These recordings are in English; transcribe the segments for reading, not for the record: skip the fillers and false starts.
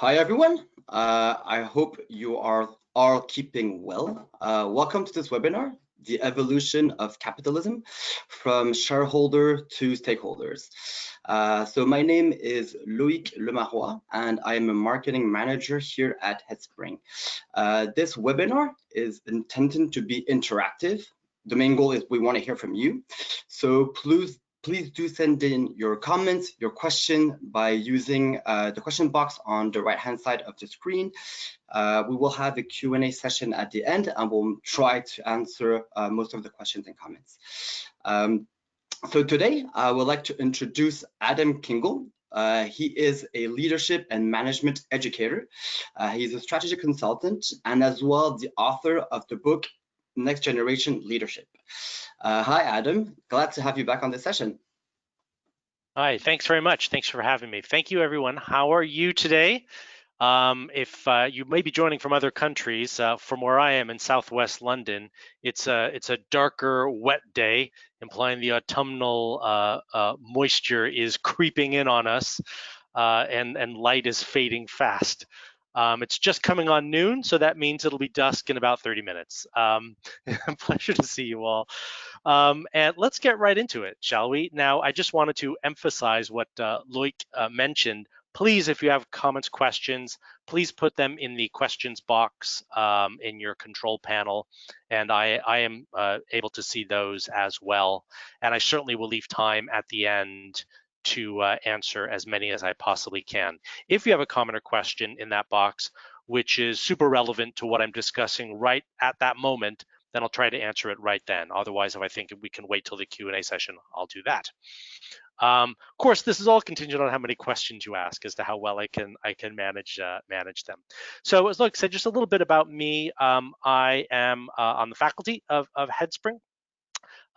Hi, everyone. I hope you are all keeping well. Welcome to this webinar, The Evolution of Capitalism from Shareholder to Stakeholders. So my name is Loïc Lemarois, and I am a marketing manager here at Headspring. This webinar is intended to be interactive. The main goal is we want to hear from you. So please do send in your comments, your question by using the question box on the right-hand side of the screen. We will have a Q&A session at the end, and we'll try to answer most of the questions and comments. So today, I would like to introduce Adam Kingle. He is a leadership and management educator. He's a strategic consultant and as well the author of the book, Next Generation Leadership. Hi, Adam. Glad to have you back on this session. Hi, thanks very much. Thanks for having me. Thank you, everyone. How are you today? If you may be joining from other countries, from where I am in Southwest London, it's a darker, wet day, implying the autumnal moisture is creeping in on us, and light is fading fast. It's just coming on noon, so that means it'll be dusk in about 30 minutes. Pleasure to see you all. And let's get right into it, shall we? Now, I just wanted to emphasize what Loïc mentioned. Please, if you have comments, questions, please put them in the questions box in your control panel, and I am able to see those as well. And I certainly will leave time at the end to answer as many as I possibly can. If you have a comment or question in that box, which is super relevant to what I'm discussing right at that moment, then I'll try to answer it right then. Otherwise, if I think we can wait till the Q&A session, I'll do that. Of course, this is all contingent on how many questions you ask as to how well I can manage them. So as Loïc said, just a little bit about me. I am on the faculty of Headspring.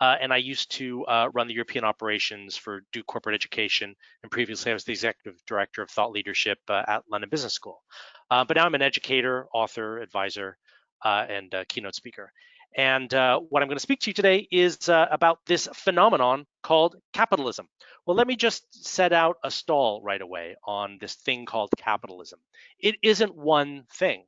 And I used to run the European operations for Duke Corporate Education, and previously I was the executive director of thought leadership at London Business School. But now I'm an educator, author, advisor, and keynote speaker. And what I'm going to speak to you today is about this phenomenon called capitalism. Well, let me just set out a stall right away on this thing called capitalism. It isn't one thing.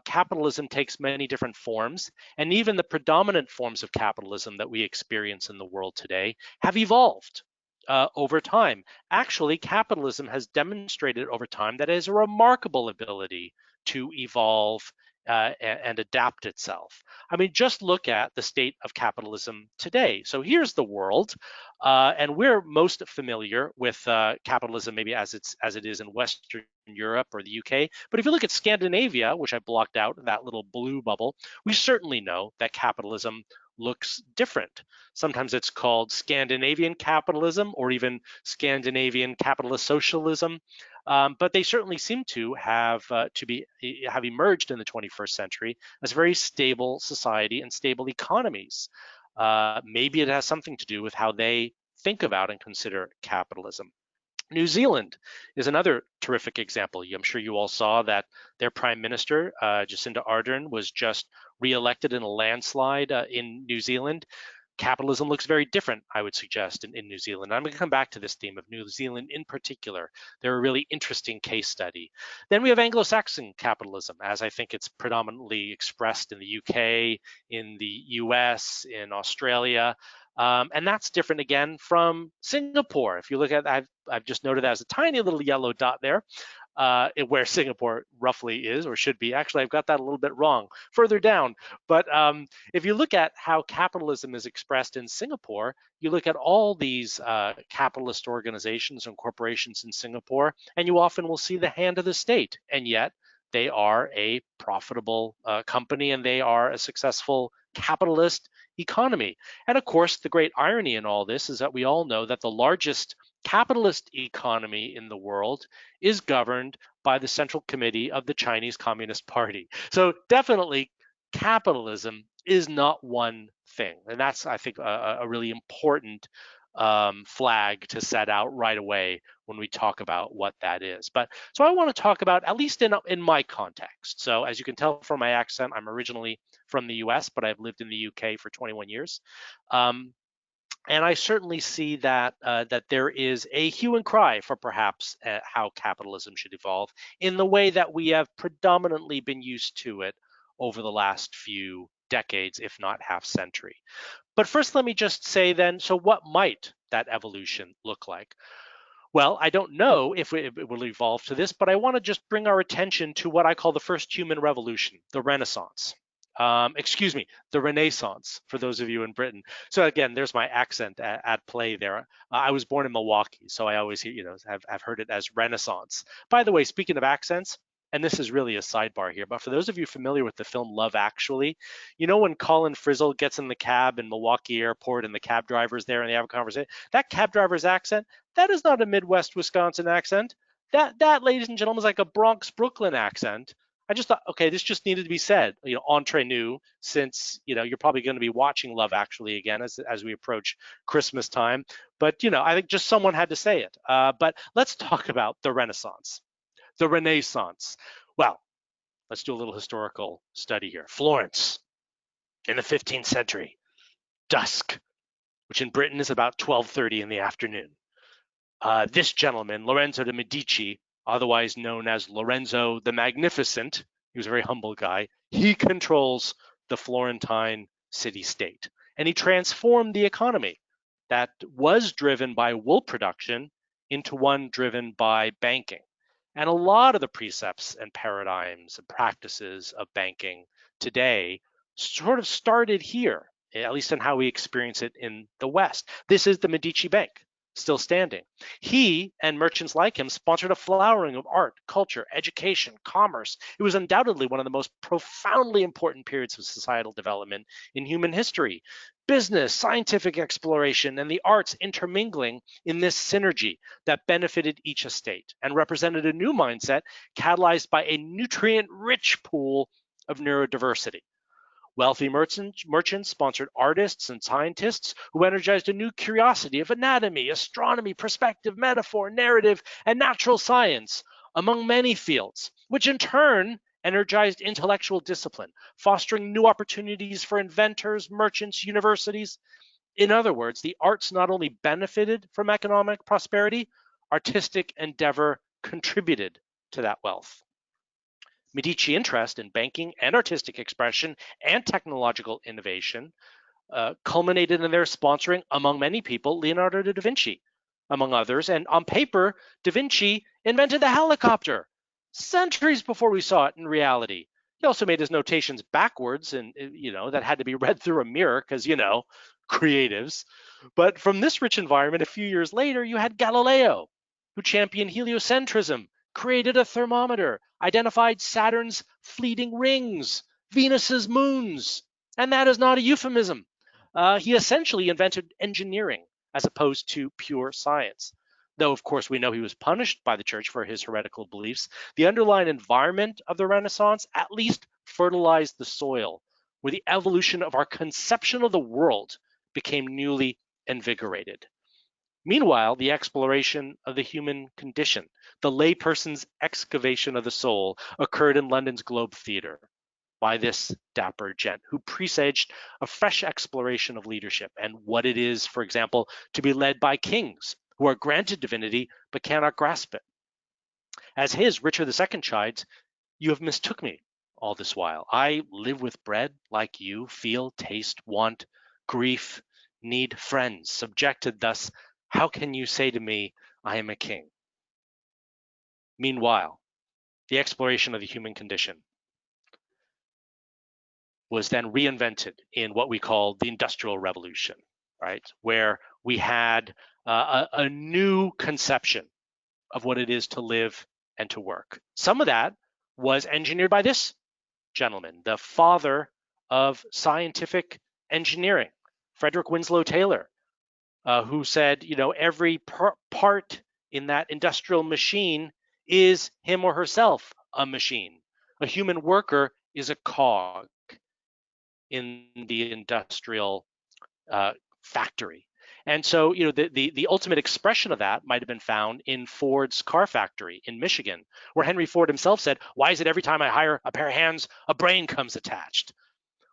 Capitalism takes many different forms, and even the predominant forms of capitalism that we experience in the world today have evolved over time. Actually, capitalism has demonstrated over time that it has a remarkable ability to evolve and adapt itself. I mean, just look at the state of capitalism today. So here's the world, and we're most familiar with capitalism maybe as it is in Western Europe or the UK. But if you look at Scandinavia, which I blocked out in that little blue bubble, we certainly know that capitalism looks different. Sometimes it's called Scandinavian capitalism or even Scandinavian capitalist socialism. But they certainly seem to have emerged in the 21st century as very stable society and stable economies. Maybe it has something to do with how they think about and consider capitalism. New Zealand is another terrific example. I'm sure you all saw that their Prime Minister, Jacinda Ardern, was just re-elected in a landslide in New Zealand. Capitalism looks very different, I would suggest, in New Zealand. I'm going to come back to this theme of New Zealand in particular. They're a really interesting case study. Then we have Anglo-Saxon capitalism, as I think it's predominantly expressed in the UK, in the US, in Australia. And that's different again from Singapore. If you look at, I've just noted that as a tiny little yellow dot there, where Singapore roughly is or should be. Actually, I've got that a little bit wrong further down. But if you look at how capitalism is expressed in Singapore, you look at all these capitalist organizations and corporations in Singapore, and you often will see the hand of the state. And yet they are a profitable company and they are a successful capitalist economy. And of course, the great irony in all this is that we all know that the largest capitalist economy in the world is governed by the Central Committee of the Chinese Communist Party. So definitely capitalism is not one thing. And that's, I think, a really important flag to set out right away when we talk about what that is. But so I want to talk about, at least in my context. So as you can tell from my accent, I'm originally from the US, but I've lived in the UK for 21 years. And I certainly see that that there is a hue and cry for perhaps how capitalism should evolve in the way that we have predominantly been used to it over the last few decades, if not half century. But first, let me just say then, so what might that evolution look like? Well, I don't know if it will evolve to this, but I want to just bring our attention to what I call the first human revolution, the Renaissance. Excuse me, the Renaissance, for those of you in Britain. So again, there's my accent at play there. I was born in Milwaukee, so I always hear, have heard it as Renaissance. By the way, speaking of accents, and this is really a sidebar here, but for those of you familiar with the film Love Actually, you know when Colin Frizzle gets in the cab in Milwaukee Airport and the cab driver's there and they have a conversation, that cab driver's accent, that is not a Midwest Wisconsin accent. That, ladies and gentlemen, is like a Bronx Brooklyn accent. I just thought, okay, this just needed to be said, entre nous, since you're probably going to be watching Love Actually again as we approach Christmas time. But I think just someone had to say it. But let's talk about the Renaissance, the Renaissance. Well, let's do a little historical study here. Florence in the 15th century, dusk, which in Britain is about 12:30 in the afternoon. This gentleman, Lorenzo de Medici, otherwise known as Lorenzo the Magnificent, he was a very humble guy, he controls the Florentine city-state. And he transformed the economy that was driven by wool production into one driven by banking. And a lot of the precepts and paradigms and practices of banking today sort of started here, at least in how we experience it in the West. This is the Medici Bank, still standing. He and merchants like him sponsored a flowering of art, culture, education, commerce. It was undoubtedly one of the most profoundly important periods of societal development in human history. Business, scientific exploration, and the arts intermingling in this synergy that benefited each estate and represented a new mindset catalyzed by a nutrient-rich pool of neurodiversity. Wealthy merchants sponsored artists and scientists who energized a new curiosity of anatomy, astronomy, perspective, metaphor, narrative, and natural science, among many fields, which in turn energized intellectual discipline, fostering new opportunities for inventors, merchants, universities. In other words, the arts not only benefited from economic prosperity, artistic endeavor contributed to that wealth. Medici interest in banking and artistic expression and technological innovation culminated in their sponsoring, among many people, Leonardo da Vinci, among others. And on paper, Da Vinci invented the helicopter centuries before we saw it in reality. He also made his notations backwards, and that had to be read through a mirror because creatives. But from this rich environment, a few years later, you had Galileo, who championed heliocentrism, created a thermometer, identified Saturn's fleeting rings, Venus's moons, and that is not a euphemism. He essentially invented engineering as opposed to pure science. Though, of course, we know he was punished by the church for his heretical beliefs, the underlying environment of the Renaissance at least fertilized the soil, where the evolution of our conception of the world became newly invigorated. Meanwhile, the exploration of the human condition, the layperson's excavation of the soul, occurred in London's Globe Theatre by this dapper gent who presaged a fresh exploration of leadership and what it is, for example, to be led by kings who are granted divinity but cannot grasp it. As his Richard II chides, "You have mistook me all this while. I live with bread like you, feel, taste, want, grief, need friends. Subjected thus, how can you say to me, I am a king?" Meanwhile, the exploration of the human condition was then reinvented in what we call the Industrial Revolution, right? Where we had a new conception of what it is to live and to work. Some of that was engineered by this gentleman, the father of scientific engineering, Frederick Winslow Taylor, who said, every part in that industrial machine is him or herself a machine. A human worker is a cog in the industrial factory. And so, the ultimate expression of that might have been found in Ford's car factory in Michigan, where Henry Ford himself said, "Why is it every time I hire a pair of hands, a brain comes attached?"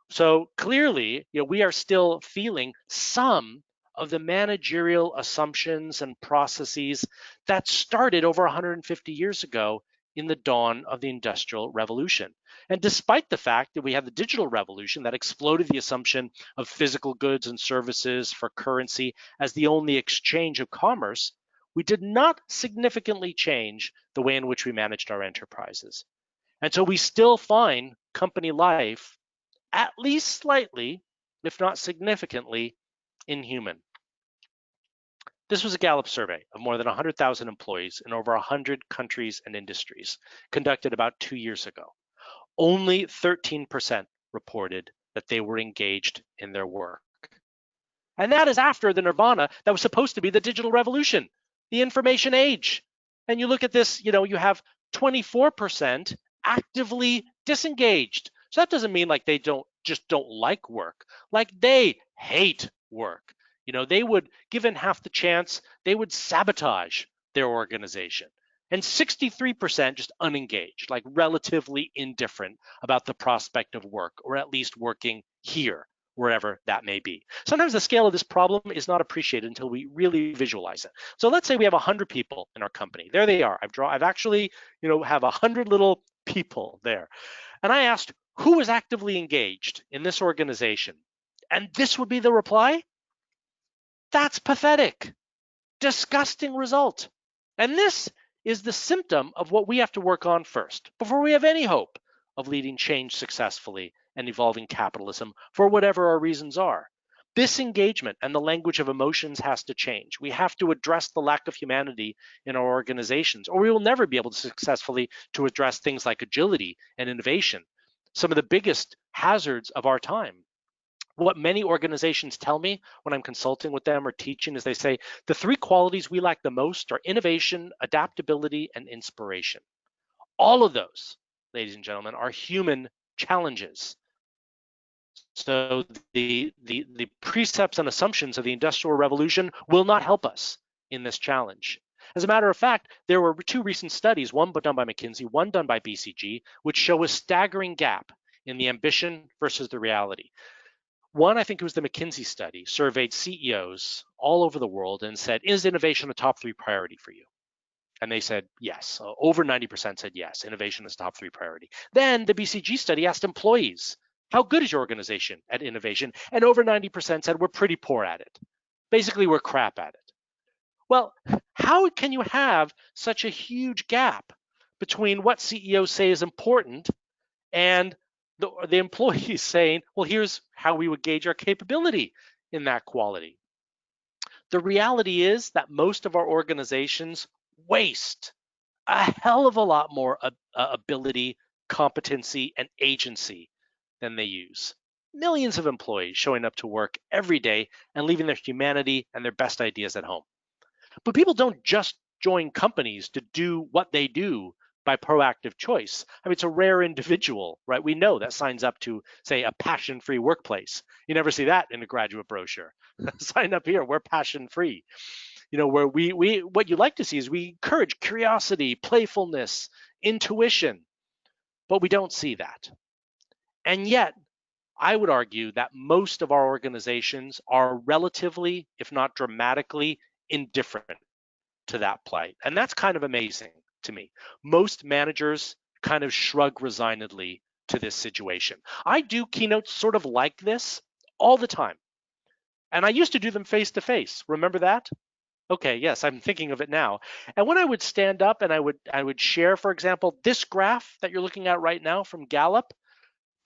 So clearly, we are still feeling some of the managerial assumptions and processes that started over 150 years ago in the dawn of the Industrial Revolution. And despite the fact that we have the digital revolution that exploded the assumption of physical goods and services for currency as the only exchange of commerce, we did not significantly change the way in which we managed our enterprises. And so we still find company life at least slightly, if not significantly, inhuman. This was a Gallup survey of more than 100,000 employees in over 100 countries and industries, conducted about 2 years ago. Only 13% reported that they were engaged in their work. And that is after the nirvana that was supposed to be the digital revolution, the information age. And you look at this, you have 24% actively disengaged. So that doesn't mean like they don't like work, like they hate work. They would, given half the chance, they would sabotage their organization. And 63% just unengaged, like relatively indifferent about the prospect of work, or at least working here, wherever that may be. Sometimes the scale of this problem is not appreciated until we really visualize it. So let's say we have 100 people in our company. There they are. I've actually, have 100 little people there. And I asked, who was actively engaged in this organization? And this would be the reply. That's pathetic. Disgusting result. And this is the symptom of what we have to work on first before we have any hope of leading change successfully and evolving capitalism for whatever our reasons are. This engagement and the language of emotions has to change. We have to address the lack of humanity in our organizations, or we will never be able to successfully to address things like agility and innovation, some of the biggest hazards of our time. What many organizations tell me when I'm consulting with them or teaching is they say the three qualities we lack the most are innovation, adaptability, and inspiration. All of those, ladies and gentlemen, are human challenges. So the precepts and assumptions of the Industrial Revolution will not help us in this challenge. As a matter of fact, there were two recent studies, one done by McKinsey, one done by BCG, which show a staggering gap in the ambition versus the reality. One, I think it was the McKinsey study, surveyed CEOs all over the world and said, is innovation a top 3 priority for you? And they said yes. Over 90% said yes, innovation is top 3 priority. Then the BCG study asked employees, how good is your organization at innovation? And over 90% said we're pretty poor at it. Basically, we're crap at it. Well, how can you have such a huge gap between what CEOs say is important and the employees saying, well, here's how we would gauge our capability in that quality? The reality is that most of our organizations waste a hell of a lot more ability, competency, and agency than they use. Millions of employees showing up to work every day and leaving their humanity and their best ideas at home. But people don't just join companies to do what they do by proactive choice. I mean, it's a rare individual, right? We know that signs up to, say, a passion-free workplace. You never see that in a graduate brochure. Sign up here, we're passion-free. Where we what you like to see is we encourage curiosity, playfulness, intuition, but we don't see that. And yet, I would argue that most of our organizations are relatively, if not dramatically, indifferent to that plight. And that's kind of amazing to me. Most managers kind of shrug resignedly to this situation. I do keynotes sort of like this all the time. And I used to do them face to face. Remember that? Okay, yes, I'm thinking of it now. And when I would stand up and I would share, for example, this graph that you're looking at right now from Gallup,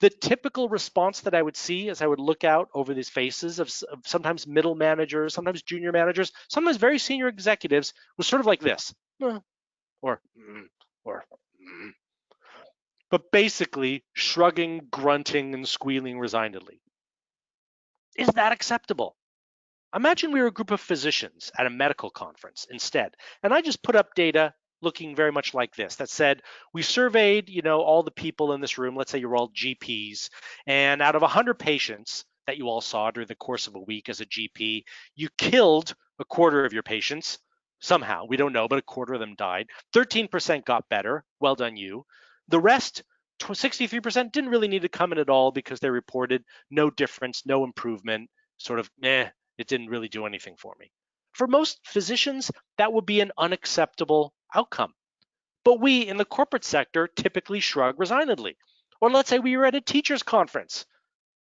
the typical response that I would see as I would look out over these faces of sometimes middle managers, sometimes junior managers, sometimes very senior executives was sort of like this, or, but basically shrugging, grunting, and squealing resignedly. Is that acceptable? Imagine we were a group of physicians at a medical conference instead, and I just put up data looking very much like this that said we surveyed, all the people in this room. Let's say you're all GPs, and out of 100 patients that you all saw during the course of a week as a GP, you killed a quarter of your patients somehow. We don't know, but a quarter of them died. 13% got better. Well done, you. The rest, 63%, didn't really need to come in at all because they reported no difference, no improvement, sort of It didn't really do anything for me. For most physicians, that would be an unacceptable outcome. But we in the corporate sector typically shrug resignedly. Or let's say we were at a teachers conference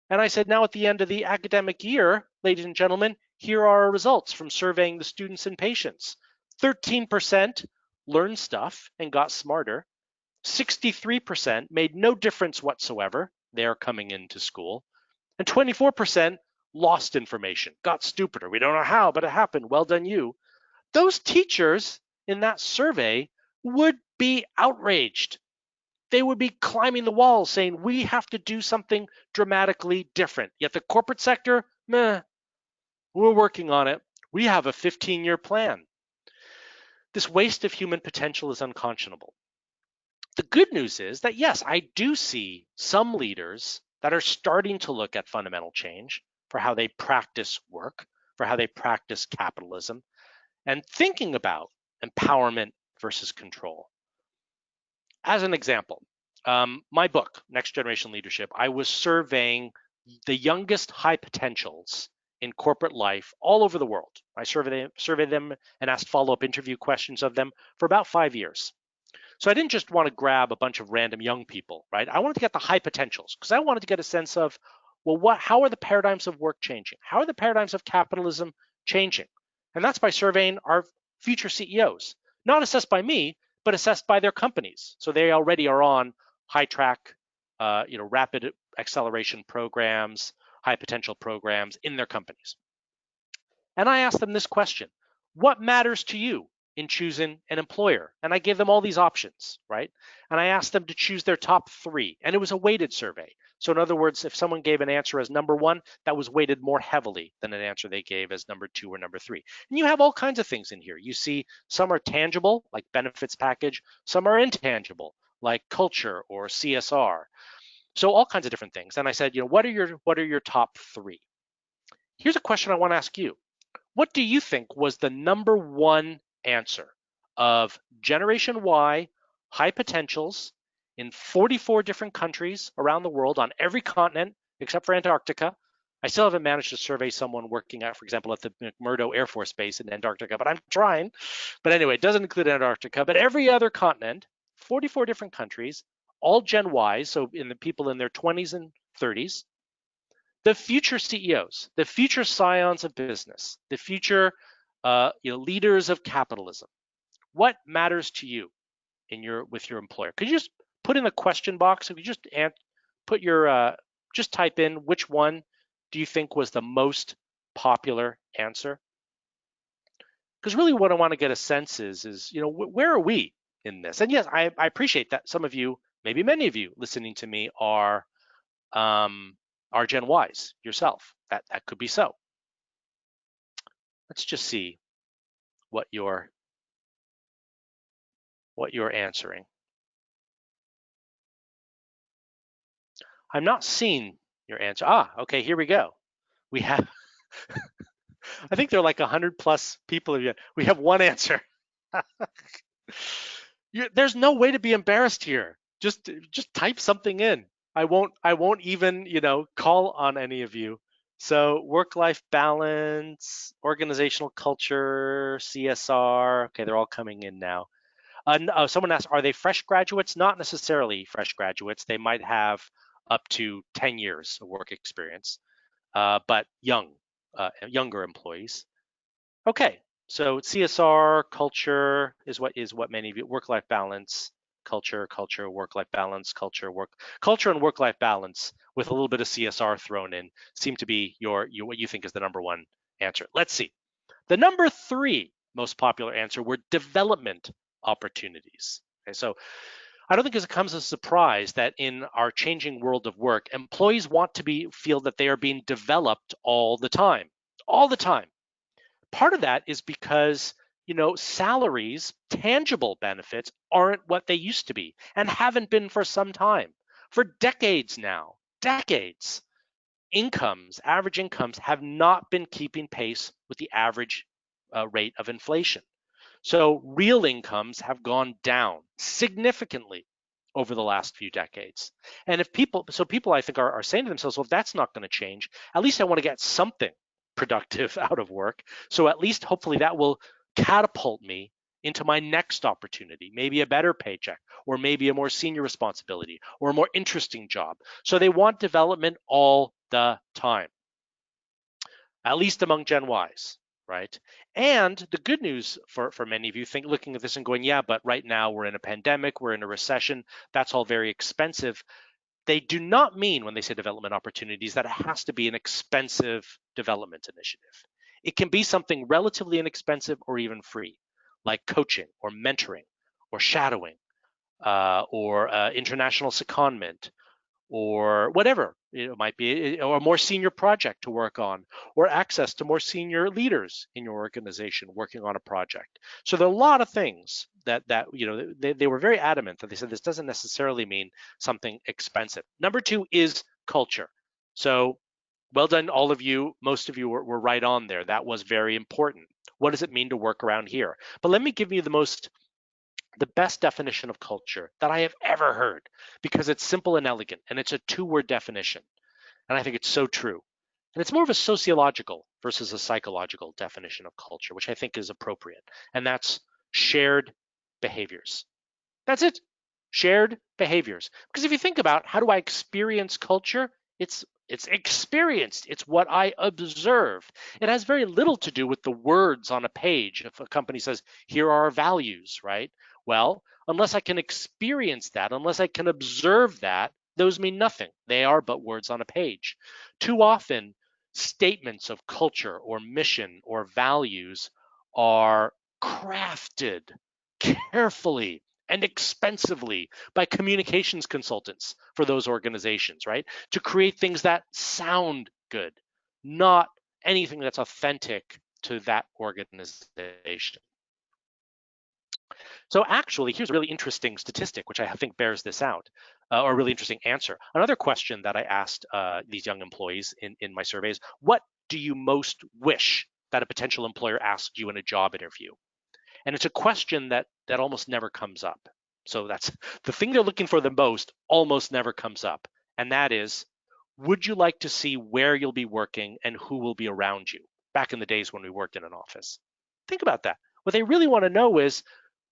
and I said, now at the end of the academic year, ladies and gentlemen, here are our results from surveying the students and patients. 13% learned stuff and got smarter. 63% made no difference whatsoever. They are coming into school. And 24% lost information, got stupider. We don't know how, but it happened. Well done, you. Those teachers in that survey would be outraged. They would be climbing the walls saying, we have to do something dramatically different. Yet the corporate sector, meh, we're working on it. We have a 15-year plan. This waste of human potential is unconscionable. The good news is that, yes, I do see some leaders that are starting to look at fundamental change for how they practice work, for how they practice capitalism, and thinking about empowerment versus control. As an example, my book, Next Generation Leadership, I was surveying the youngest high potentials in corporate life all over the world. I surveyed them and asked follow-up interview questions of them for about 5 years. So I didn't just want to grab a bunch of random young people, right? I wanted to get the high potentials because I wanted to get a sense of, well, how are the paradigms of work changing? How are the paradigms of capitalism changing? And that's by surveying our future CEOs, not assessed by me, but assessed by their companies. So they already are on high track, rapid acceleration programs, high potential programs in their companies. And I asked them this question: what matters to you in choosing an employer? And I gave them all these options, right? And I asked them to choose their top 3, and it was a weighted survey. So in other words, if someone gave an answer as number 1, that was weighted more heavily than an answer they gave as number 2 or number 3. And you have all kinds of things in here. You see some are tangible, like benefits package, some are intangible, like culture or CSR. So all kinds of different things. And I said, what are your top 3? Here's a question I want to ask you. What do you think was the number 1 answer of Generation Y high potentials in 44 different countries around the world on every continent except for Antarctica? I still haven't managed to survey someone working at, for example, at the McMurdo Air Force Base in Antarctica, but I'm trying. But anyway, it doesn't include Antarctica, but every other continent, 44 different countries, all Gen Ys, so in the people in their 20s and 30s, the future CEOs, the future scions of business, the future leaders of capitalism. What matters to you with your employer? Could you just put in the question box? If you just put your just type in which one do you think was the most popular answer? Because really, what I want to get a sense is where are we in this? And yes, I appreciate that some of you, maybe many of you listening to me are Gen Ys yourself. That could be so. Let's just see what you're answering. I'm not seeing your answer. Okay, here we go. We have, I think there are like 100 plus people. We have 1 answer. There's no way to be embarrassed here. Just type something in. I won't even call on any of you. So work-life balance, organizational culture, CSR. Okay, they're all coming in now. Someone asked, are they fresh graduates? Not necessarily fresh graduates. They might have up to 10 years of work experience, but younger employees. Okay, so CSR, culture is what many of you, work-life balance, culture, work-life balance, culture, and work-life balance with a little bit of CSR thrown in seem to be what you think is the number 1 answer. Let's see. The number 3 most popular answer were development opportunities. Okay, so I don't think it comes as a surprise that in our changing world of work, employees want to feel that they are being developed all the time. Part of that is because salaries, tangible benefits aren't what they used to be and haven't been for some time. For decades now, average incomes have not been keeping pace with the average rate of inflation. So real incomes have gone down significantly over the last few decades. And people I think are saying to themselves, well, if that's not going to change, at least I want to get something productive out of work. So at least hopefully that will catapult me into my next opportunity, maybe a better paycheck, or maybe a more senior responsibility, or a more interesting job. So they want development all the time, at least among Gen Ys, right? And the good news for many of you looking at this and going, yeah, but right now we're in a pandemic, we're in a recession, that's all very expensive. They do not mean when they say development opportunities that it has to be an expensive development initiative. It can be something relatively inexpensive or even free, like coaching or mentoring or shadowing or international secondment or whatever it might be, or a more senior project to work on, or access to more senior leaders in your organization working on a project. So there are a lot of things that they were very adamant that they said this doesn't necessarily mean something expensive. Number two is culture. So well done, all of you. Most of you were right on there. That was very important. What does it mean to work around here? But let me give you the best definition of culture that I have ever heard, because it's simple and elegant, and it's a two-word definition. And I think it's so true. And it's more of a sociological versus a psychological definition of culture, which I think is appropriate. And that's shared behaviors. That's it. Shared behaviors. Because if you think about how do I experience culture, it's experienced. It's what I observe. It has very little to do with the words on a page. If a company says, here are our values, right? Well, unless I can experience that, unless I can observe that, those mean nothing. They are but words on a page. Too often, statements of culture or mission or values are crafted carefully and expensively by communications consultants for those organizations, right? To create things that sound good, not anything that's authentic to that organization. So actually, here's a really interesting statistic, which I think bears this out, or a really interesting answer. Another question that I asked these young employees in my surveys: what do you most wish that a potential employer asked you in a job interview? And it's a question that almost never comes up. So that's the thing they're looking for the most, almost never comes up. And that is, would you like to see where you'll be working and who will be around you? Back in the days when we worked in an office. Think about that. What they really want to know is,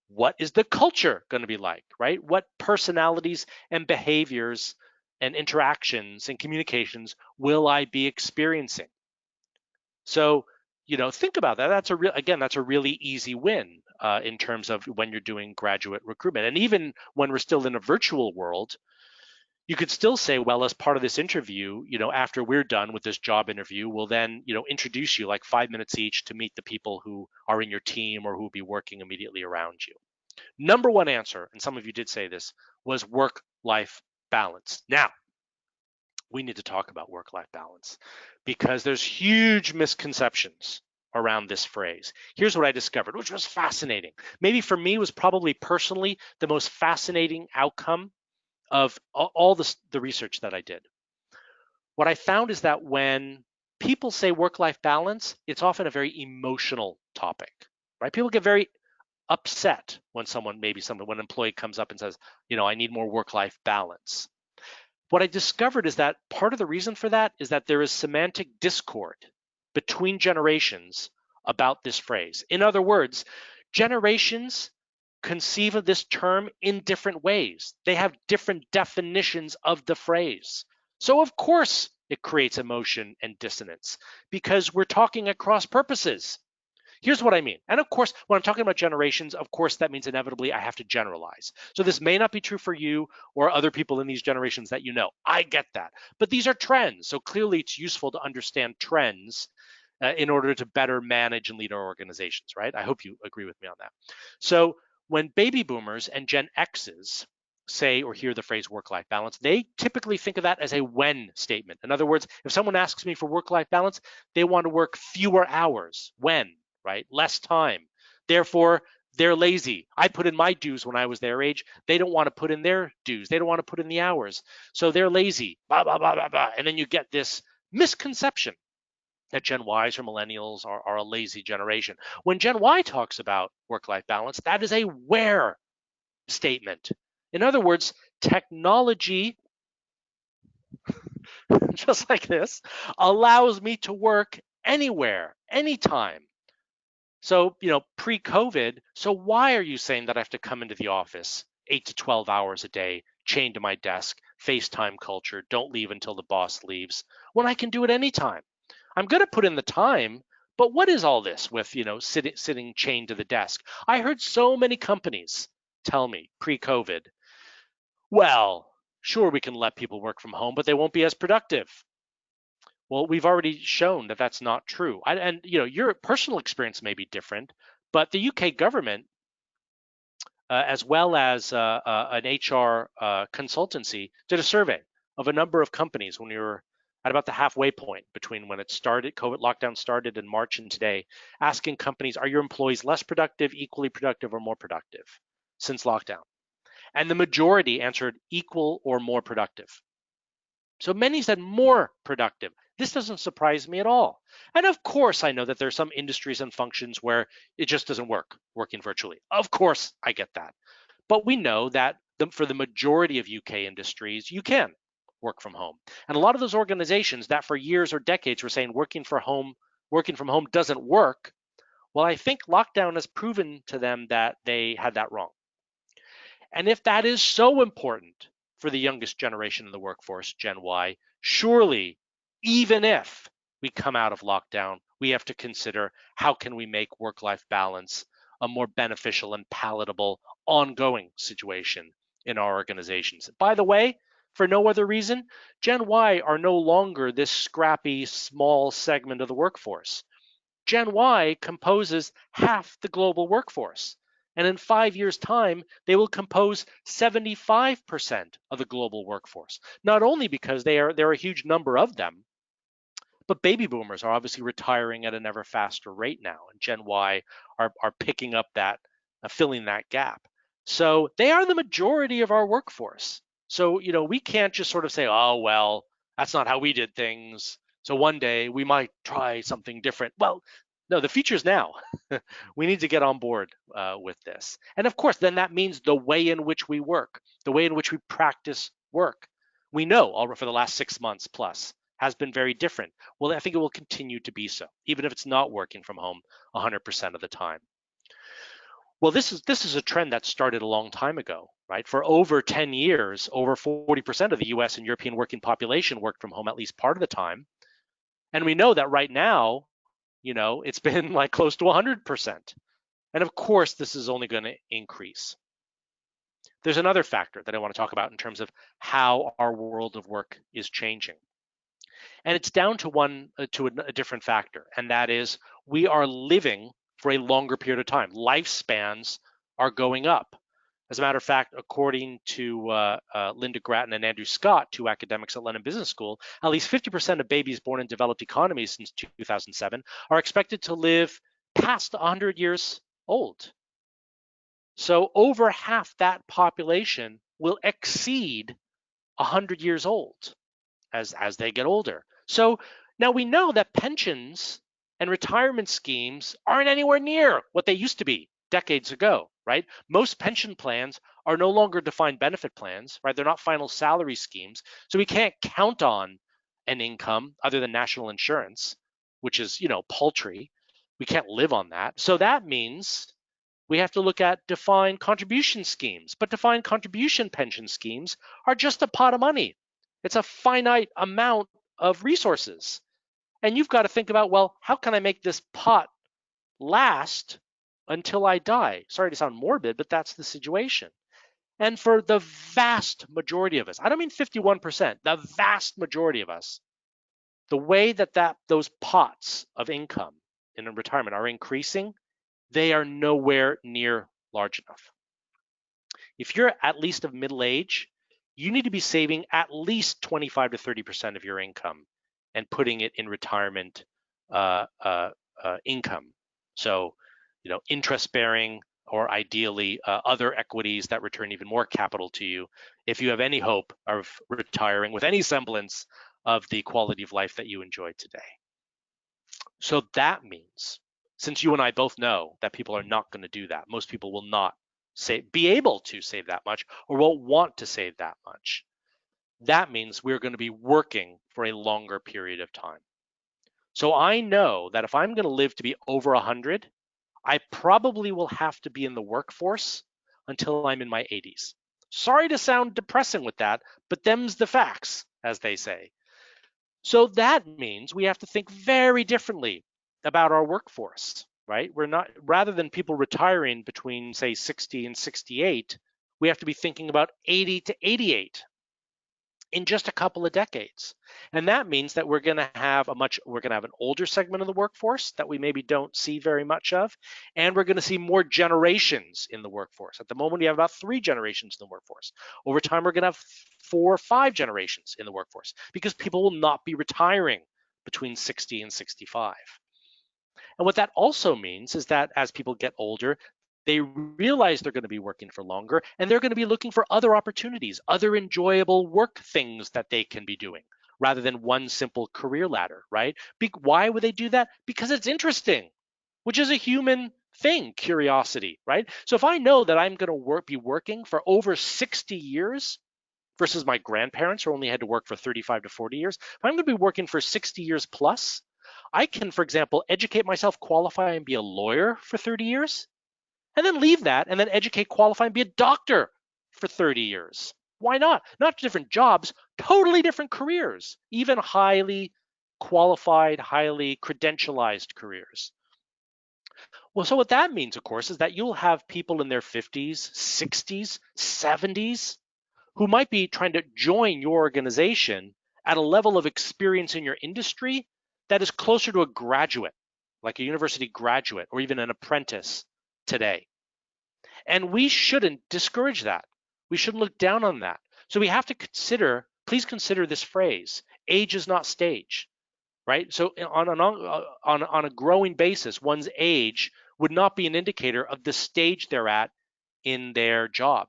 what is the culture going to be like, right? What personalities and behaviors and interactions and communications will I be experiencing? So, think about that. That's a really easy win in terms of when you're doing graduate recruitment. And even when we're still in a virtual world, you could still say, well, as part of this interview, after we're done with this job interview, we'll then, introduce you like 5 minutes each to meet the people who are in your team or who will be working immediately around you. Number one answer, and some of you did say this, was work-life balance. Now, we need to talk about work-life balance because there's huge misconceptions around this phrase. Here's what I discovered, which was fascinating. Maybe for me was probably personally the most fascinating outcome of all the research that I did. What I found is that when people say work-life balance, it's often a very emotional topic, right? People get very upset when when an employee comes up and says, I need more work-life balance. What I discovered is that part of the reason for that is that there is semantic discord between generations about this phrase. In other words, generations conceive of this term in different ways. They have different definitions of the phrase. So of course it creates emotion and dissonance because we're talking at cross purposes. Here's what I mean. And of course, when I'm talking about generations, of course, that means inevitably I have to generalize. So this may not be true for you or other people in these generations that you know. I get that. But these are trends. So clearly it's useful to understand trends in order to better manage and lead our organizations, right? I hope you agree with me on that. So when baby boomers and Gen X's say or hear the phrase work-life balance, they typically think of that as a when statement. In other words, if someone asks me for work-life balance, they want to work fewer hours. When? Right? Less time. Therefore, they're lazy. I put in my dues when I was their age. They don't want to put in their dues. They don't want to put in the hours. So they're lazy. Blah, blah, blah, blah, blah. And then you get this misconception that Gen Ys or millennials are a lazy generation. When Gen Y talks about work-life balance, that is a where statement. In other words, technology, just like this, allows me to work anywhere, anytime. So, pre-COVID, so why are you saying that I have to come into the office 8 to 12 hours a day, chained to my desk, FaceTime culture, don't leave until the boss leaves, when I can do it anytime? I'm going to put in the time, but what is all this with, sitting chained to the desk? I heard so many companies tell me pre-COVID, well, sure, we can let people work from home, but they won't be as productive. Well, we've already shown that that's not true. And your personal experience may be different, but the UK government, as well as an HR consultancy, did a survey of a number of companies when we were at about the halfway point between when it started, COVID lockdown started in March and today, asking companies, are your employees less productive, equally productive, or more productive since lockdown? And the majority answered equal or more productive. So many said more productive. This doesn't surprise me at all. And of course, I know that there are some industries and functions where it just doesn't work working virtually. Of course, I get that. But we know that for the majority of UK industries, you can work from home. And a lot of those organizations that for years or decades were saying working from home doesn't work, well, I think lockdown has proven to them that they had that wrong. And if that is so important for the youngest generation in the workforce, Gen Y, surely, even if we come out of lockdown, we have to consider how can we make work-life balance a more beneficial and palatable ongoing situation in our organizations. By the way, for no other reason, Gen Y are no longer this scrappy, small segment of the workforce. Gen Y composes half the global workforce. And in 5 years' time, they will compose 75% of the global workforce. Not only because there are a huge number of them, but baby boomers are obviously retiring at an ever faster rate now, and Gen Y are picking up that, filling that gap. So they are the majority of our workforce. So we can't just sort of say, oh well, that's not how we did things. So one day we might try something different. Well, no, the future's now. We need to get on board with this. And of course, then that means the way in which we work, the way in which we practice work. We know for the last 6 months plus has been very different. Well, I think it will continue to be so, even if it's not working from home 100% of the time. Well, this is a trend that started a long time ago, right? For over 10 years, over 40% of the US and European working population worked from home at least part of the time. And we know that right now, it's been like close to 100%. And of course, this is only going to increase. There's another factor that I want to talk about in terms of how our world of work is changing. And it's down to a different factor, and that is we are living for a longer period of time. Lifespans are going up. As a matter of fact, according to Linda Grattan and Andrew Scott, two academics at London Business School, at least 50% of babies born in developed economies since 2007 are expected to live past 100 years old. So over half that population will exceed 100 years old as they get older. So now we know that pensions and retirement schemes aren't anywhere near what they used to be decades ago, right? Most pension plans are no longer defined benefit plans, right? They're not final salary schemes. So we can't count on an income other than national insurance, which is, paltry. We can't live on that. So that means we have to look at defined contribution schemes, but defined contribution pension schemes are just a pot of money. It's a finite amount of resources. And you've got to think about, well, how can I make this pot last until I die? Sorry to sound morbid, but that's the situation. And for the vast majority of us, I don't mean 51%, the vast majority of us, the way that those pots of income in retirement are increasing, they are nowhere near large enough. If you're at least of middle age, you need to be saving at least 25 to 30% of your income and putting it in retirement income. So, interest bearing or ideally other equities that return even more capital to you if you have any hope of retiring with any semblance of the quality of life that you enjoy today. So that means, since you and I both know that people are not going to do that, most people will not be able to save that much or won't want to save that much. That means we're going to be working for a longer period of time. So I know that if I'm going to live to be over 100, I probably will have to be in the workforce until I'm in my 80s. Sorry to sound depressing with that, but them's the facts, as they say. So that means we have to think very differently about our workforce, right? We're not, rather than people retiring between, say, 60 and 68, we have to be thinking about 80 to 88 in just a couple of decades. And that means that we're going to have an older segment of the workforce that we maybe don't see very much of, and we're going to see more generations in the workforce. At the moment, we have about 3 generations in the workforce. Over time, we're going to have 4 or 5 generations in the workforce because people will not be retiring between 60 and 65. And what that also means is that as people get older, they realize they're going to be working for longer, and they're going to be looking for other opportunities, other enjoyable work things that they can be doing rather than one simple career ladder, right? Why would they do that? Because it's interesting, which is a human thing, curiosity, right? So if I know that I'm going to be working for over 60 years versus my grandparents who only had to work for 35 to 40 years, if I'm going to be working for 60 years plus, I can, for example, educate myself, qualify, and be a lawyer for 30 years, and then leave that and then educate, qualify, and be a doctor for 30 years. Why not? Not different jobs, totally different careers, even highly qualified, highly credentialized careers. Well, so what that means, of course, is that you'll have people in their 50s, 60s, 70s who might be trying to join your organization at a level of experience in your industry that is closer to a graduate, like a university graduate or even an apprentice today. And we shouldn't discourage that. We shouldn't look down on that. So we have to please consider this phrase, age is not stage, right? So on a growing basis, one's age would not be an indicator of the stage they're at in their job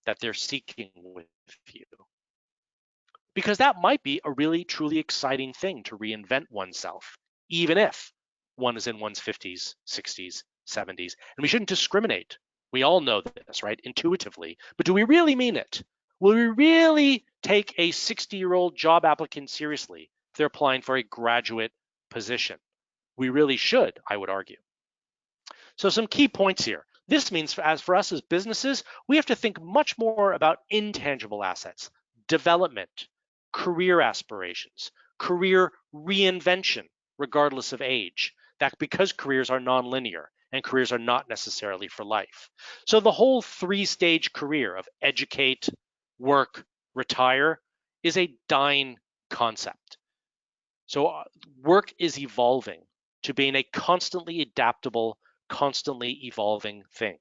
that they're seeking with you. Because that might be a really, truly exciting thing to reinvent oneself, even if one is in one's 50s, 60s, 70s. And we shouldn't discriminate. We all know this, right? Intuitively. But do we really mean it? Will we really take a 60-year-old job applicant seriously if they're applying for a graduate position? We really should, I would argue. So some key points here. This means for us as businesses, we have to think much more about intangible assets, development, career aspirations, career reinvention, regardless of age. That because careers are nonlinear and careers are not necessarily for life. So the whole 3-stage career of educate, work, retire is a dying concept. So work is evolving to being a constantly adaptable, constantly evolving thing.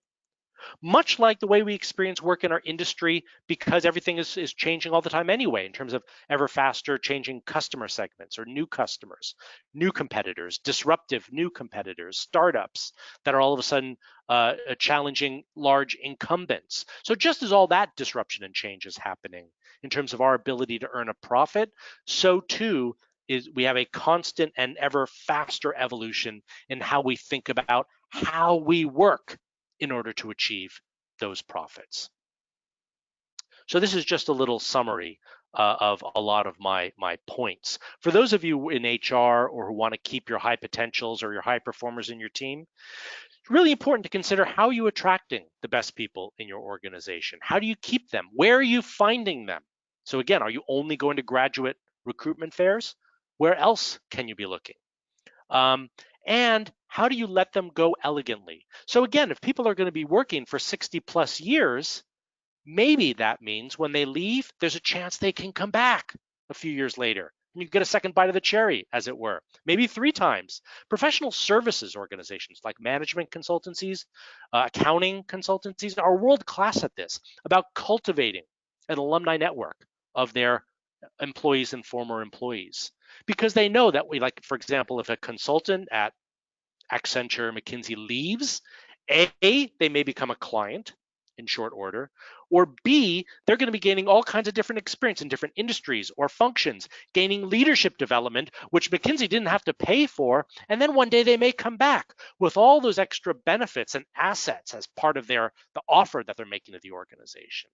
Much like the way we experience work in our industry, because everything is changing all the time anyway, in terms of ever faster changing customer segments or new customers, new competitors, disruptive new competitors, startups that are all of a sudden challenging large incumbents. So just as all that disruption and change is happening in terms of our ability to earn a profit, so too is we have a constant and ever faster evolution in how we think about how we work in order to achieve those profits. So this is just a little summary of a lot of my points. For those of you in HR or who want to keep your high potentials or your high performers in your team, it's really important to consider how you're attracting the best people in your organization. How do you keep them? Where are you finding them? So again, are you only going to graduate recruitment fairs? Where else can you be looking? And how do you let them go elegantly? So again, if people are going to be working for 60 plus years, maybe that means when they leave, there's a chance they can come back a few years later. And you get a second bite of the cherry, as it were, maybe 3 times. Professional services organizations like management consultancies, accounting consultancies are world class at this, about cultivating an alumni network of their employees and former employees, because they know that like, for example, if a consultant at Accenture, McKinsey leaves, A, they may become a client in short order, or B, they're going to be gaining all kinds of different experience in different industries or functions, gaining leadership development, which McKinsey didn't have to pay for, and then one day they may come back with all those extra benefits and assets as part of the offer that they're making to the organization.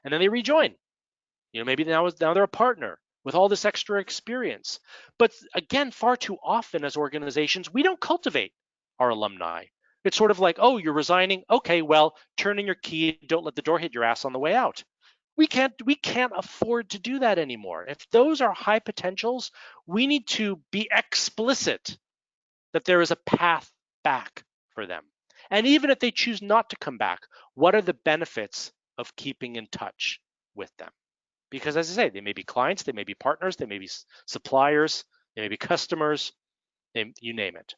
And then they rejoin. Maybe now they're a partner. with all this extra experience. But again, far too often as organizations, we don't cultivate our alumni. It's sort of like, oh, you're resigning. Okay, well, turn in your key. Don't let the door hit your ass on the way out. We can't afford to do that anymore. If those are high potentials, we need to be explicit that there is a path back for them. And even if they choose not to come back, what are the benefits of keeping in touch with them? Because as I say, they may be clients, they may be partners, they may be suppliers, they may be customers, you name it.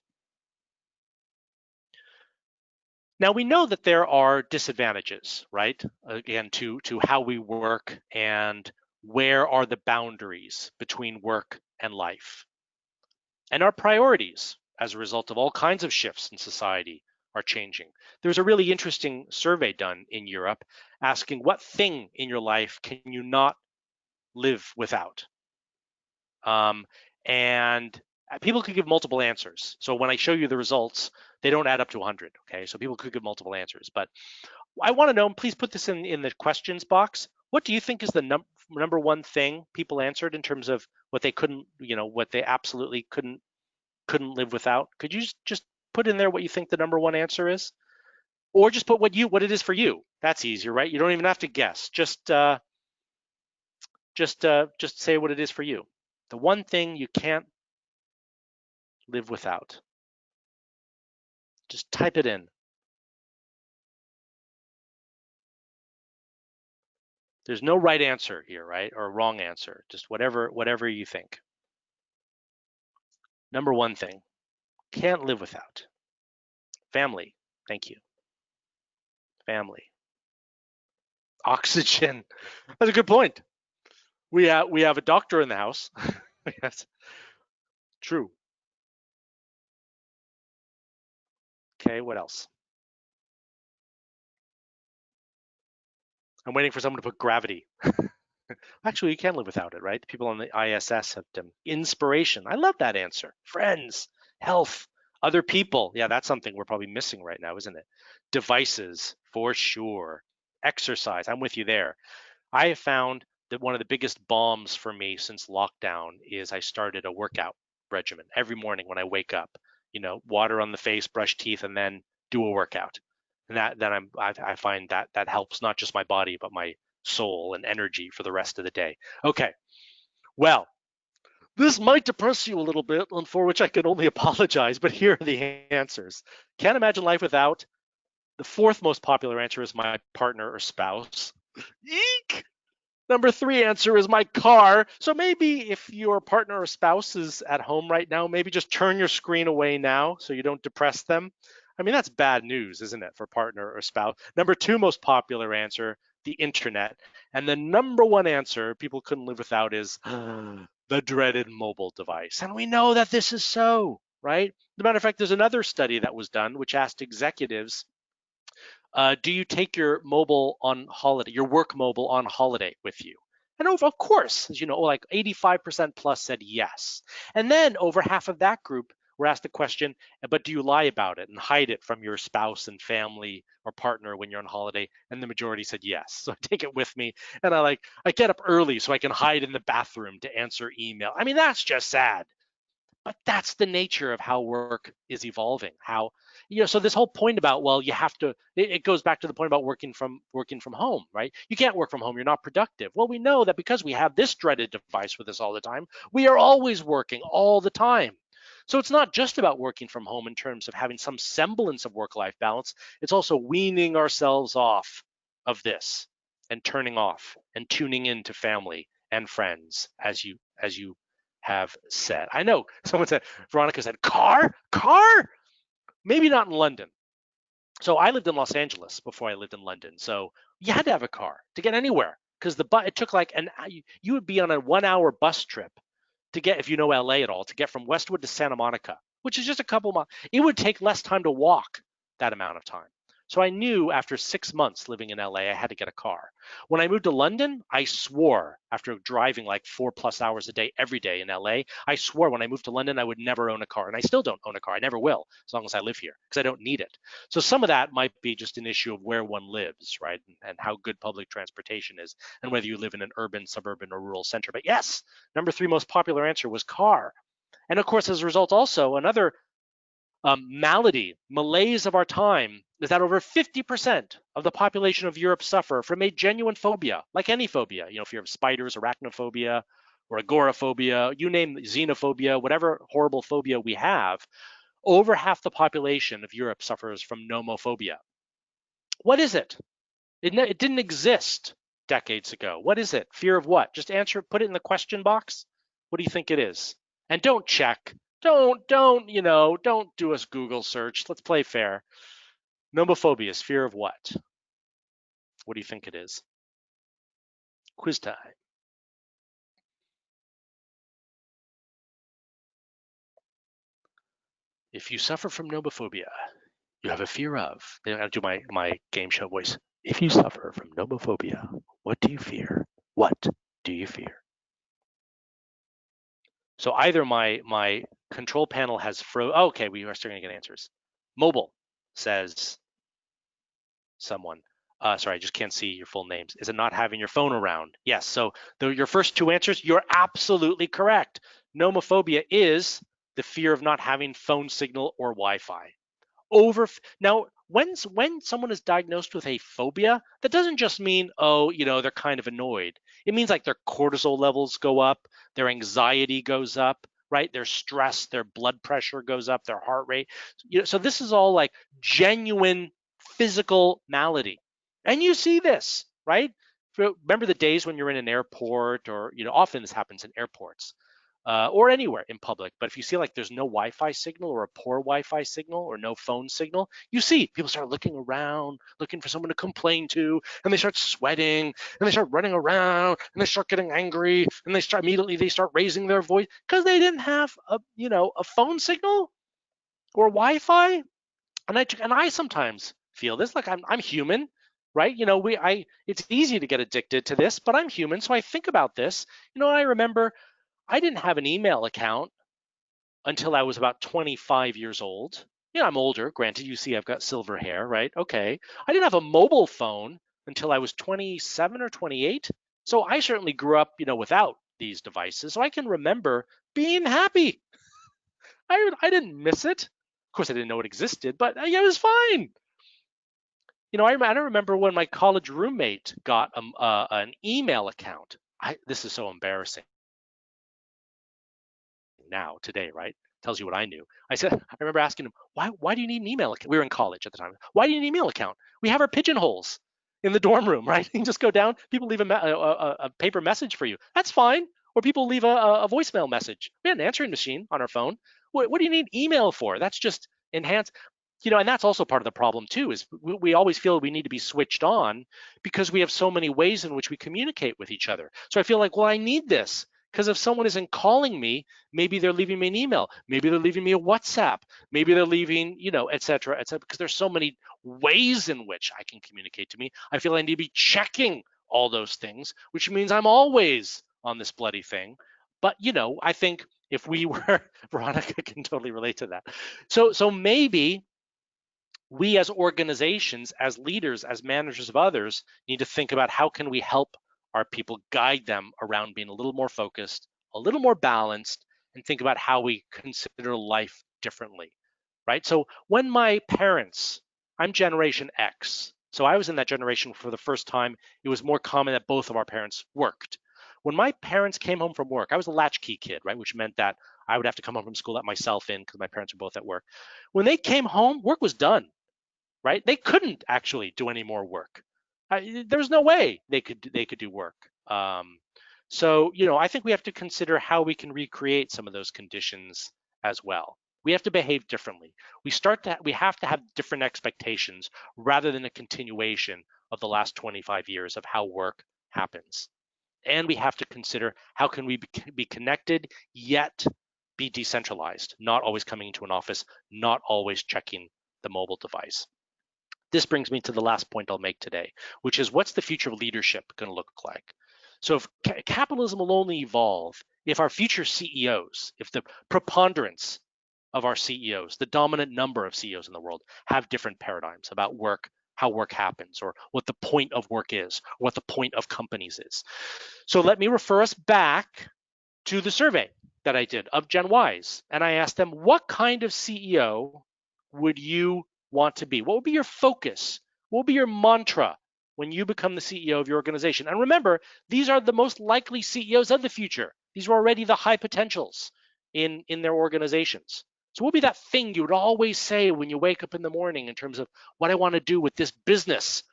Now we know that there are disadvantages, right? Again, to how we work and where are the boundaries between work and life. And our priorities, as a result of all kinds of shifts in society, are changing. There was a really interesting survey done in Europe asking what thing in your life can you not live without? And people could give multiple answers. So when I show you the results, they don't add up to 100, okay? So people could give multiple answers. But I want to know, please put this in the questions box. What do you think is the number one thing people answered in terms of what they couldn't, what they absolutely couldn't live without? Could you just put in there what you think the number one answer is? Or just put what it is for you. That's easier, right? You don't even have to guess. Just say what it is for you. The one thing you can't live without. Just type it in. There's no right answer here, right? Or wrong answer. Just whatever you think. Number one thing, can't live without. Family. Thank you. Family. Oxygen. That's a good point. We have a doctor in the house. Yes. True. Okay, what else? I'm waiting for someone to put gravity. Actually, you can live without it, right? People on the ISS have done inspiration. I love that answer. Friends, health, other people. Yeah, that's something we're probably missing right now, isn't it? Devices, for sure. Exercise, I'm with you there. I have found that one of the biggest bombs for me since lockdown is I started a workout regimen every morning when I wake up. Water on the face, brush teeth, and then do a workout. And I find that helps not just my body but my soul and energy for the rest of the day. Okay, well, this might depress you a little bit, and for which I can only apologize, but here are the answers. Can't imagine life without. The fourth most popular answer is my partner or spouse. Eek! Number 3 answer is my car. So maybe if your partner or spouse is at home right now, maybe just turn your screen away now so you don't depress them. I mean, that's bad news, isn't it, for partner or spouse? Number 2 most popular answer, the internet. And the number 1 answer people couldn't live without is the dreaded mobile device. And we know that this is so, right? As a matter of fact, there's another study that was done which asked executives, do you take your mobile on holiday, your work mobile on holiday with you? And of course, as you know, like 85% plus said yes. And then over half of that group were asked the question, but do you lie about it and hide it from your spouse and family or partner when you're on holiday? And the majority said yes. So I take it with me and I get up early so I can hide in the bathroom to answer email. I mean, that's just sad. But that's the nature of how work is evolving. So this whole point about, well, you have to, it goes back to the point about working from home, right? You can't work from home, you're not productive. Well, we know that because we have this dreaded device with us all the time, we are always working all the time. So it's not just about working from home in terms of having some semblance of work-life balance. It's also weaning ourselves off of this and turning off and tuning in to family and friends, as you have said. I know someone said, Veronica said, car? Maybe not in London. So I lived in Los Angeles before I lived in London. So you had to have a car to get anywhere because it took like you would be on a 1-hour bus trip to get, if you know LA at all, to get from Westwood to Santa Monica, which is just a couple miles. It would take less time to walk that amount of time. So I knew after 6 months living in LA, I had to get a car. When I moved to London, I swore after driving like 4+ hours a day every day in LA, I swore when I moved to London, I would never own a car. And I still don't own a car. I never will, as long as I live here, because I don't need it. So some of that might be just an issue of where one lives, right? And how good public transportation is, and whether you live in an urban, suburban, or rural center. But yes, number 3 most popular answer was car. And of course, as a result, also another malaise of our time is that over 50% of the population of Europe suffer from a genuine phobia, like any phobia, fear of spiders, arachnophobia, or agoraphobia, you name xenophobia, whatever horrible phobia we have, over half the population of Europe suffers from nomophobia. What is it? It didn't exist decades ago. What is it? Fear of what? Just answer, put it in the question box. What do you think it is? And don't check. Don't do a Google search. Let's play fair. Nomophobia is fear of what? What do you think it is? Quiz time. If you suffer from nomophobia, you have a fear of. I'll do my game show voice. If you suffer from nomophobia, what do you fear? What do you fear? So either my control panel has okay, we are starting to get answers. Mobile, says someone. Sorry, I just can't see your full names. Is it not having your phone around? Yes. So your first 2 answers, you're absolutely correct. Nomophobia is the fear of not having phone signal or Wi-Fi. Now, when someone is diagnosed with a phobia, that doesn't just mean, they're kind of annoyed. It means like their cortisol levels go up, their anxiety goes up, right? Their stress, their blood pressure goes up, their heart rate. So this is all like genuine physical malady. And you see this, right? Remember the days when you're in an airport, or often this happens in airports, or anywhere in public. But if you see like there's no Wi-Fi signal, or a poor Wi-Fi signal, or no phone signal, you see people start looking around, looking for someone to complain to, and they start sweating, and they start running around, and they start getting angry, and they start raising their voice because they didn't have a phone signal or Wi-Fi. And I sometimes feel this, like I'm human, right? It's easy to get addicted to this, but I'm human, so I think about this. I remember I didn't have an email account until I was about 25 years old. I'm older, granted. You see, I've got silver hair, right? Okay. I didn't have a mobile phone until I was 27 or 28. So I certainly grew up, without these devices. So I can remember being happy. I didn't miss it. Of course, I didn't know it existed, but yeah, it was fine. I remember when my college roommate got an email account. This is so embarrassing now today, right? Tells you what I knew. I remember asking him, why do you need an email account? We were in college at the time. Why do you need an email account? We have our pigeonholes in the dorm room, right? You can just go down, people leave a paper message for you. That's fine. Or people leave a voicemail message. We had an answering machine on our phone. What do you need email for? That's just enhanced. And that's also part of the problem too, is we always feel we need to be switched on because we have so many ways in which we communicate with each other. So I feel like, well, I need this. Because if someone isn't calling me, maybe they're leaving me an email, maybe they're leaving me a WhatsApp, maybe they're leaving, et cetera, because there's so many ways in which I can communicate to me. I feel I need to be checking all those things, which means I'm always on this bloody thing. But, I think if we were, Veronica can totally relate to that. So maybe we as organizations, as leaders, as managers of others, need to think about how can we help our people, guide them around being a little more focused, a little more balanced, and think about how we consider life differently, right? So when my parents, I'm Generation X, so I was in that generation for the first time. It was more common that both of our parents worked. When my parents came home from work, I was a latchkey kid, right? Which meant that I would have to come home from school, let myself in because my parents were both at work. When they came home, work was done, right? They couldn't actually do any more work. There's no way they could do work. So I think we have to consider how we can recreate some of those conditions as well. We have to behave differently. We have to have different expectations rather than a continuation of the last 25 years of how work happens. And we have to consider how can we be connected yet be decentralized, not always coming into an office, not always checking the mobile device. This brings me to the last point I'll make today, which is what's the future of leadership going to look like? So if capitalism will only evolve if our future CEOs, if the preponderance of our CEOs, the dominant number of CEOs in the world, have different paradigms about work, how work happens, or what the point of work is, what the point of companies is. So let me refer us back to the survey that I did of Gen Ys. And I asked them, what kind of CEO would you want to be? What would be your focus? What would be your mantra when you become the CEO of your organization? And remember, these are the most likely CEOs of the future. These are already the high potentials in their organizations. So what would be that thing you would always say when you wake up in the morning in terms of what I want to do with this business